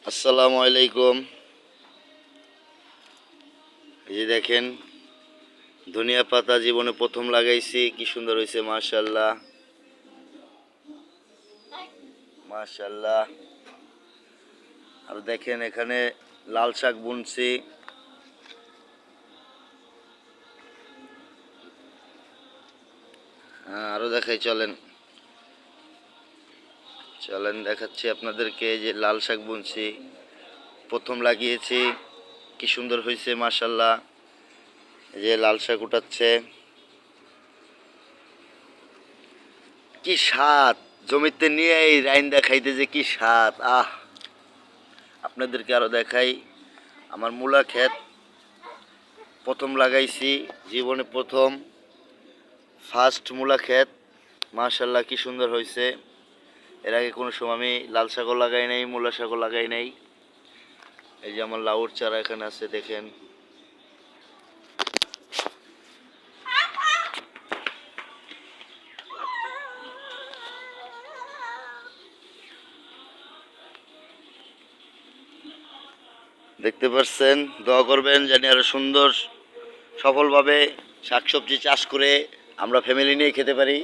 আসসালামু আলাইকুম। এই যে দেখেন, ধনিয়া পাতা জীবনে প্রথম লাগাইছি, কি সুন্দর হয়েছে, মাশাআল্লাহ মাশাআল্লাহ। আর দেখেন এখানে লাল শাক বুনছি। হ্যাঁ, আরো দেখাই, চলেন চলেন দেখাচ্ছি আপনাদেরকে। এই যে লাল শাক বুনছি, প্রথম লাগিয়েছি, কি সুন্দর হয়েছে মাশাআল্লাহ। এই যে লাল শাক উঠাচ্ছে, কি স্বাদ! জমিতে নিয়ে এই রাইন্দা খাইতে যে কি স্বাদ! আপনাদেরকে আরো দেখাই, আমার মূলা ক্ষেত প্রথম লাগাইছি, জীবনে প্রথম ফার্স্ট মূলা ক্ষেত। মাশাআল্লাহ, কি সুন্দর হয়েছে। এর আগে কোনো সময় আমি লাল শাকও লাগাই নাই, মূলা শাকও লাগাই নাই। এই যে আমার লাউর চারা এখানে আছে, দেখেন। দেখতে পাচ্ছেন, দোয়া করবেন জানি আরো সুন্দর সফলভাবে শাকসবজি চাষ করে আমরা ফ্যামিলি নিয়ে খেতে পারি।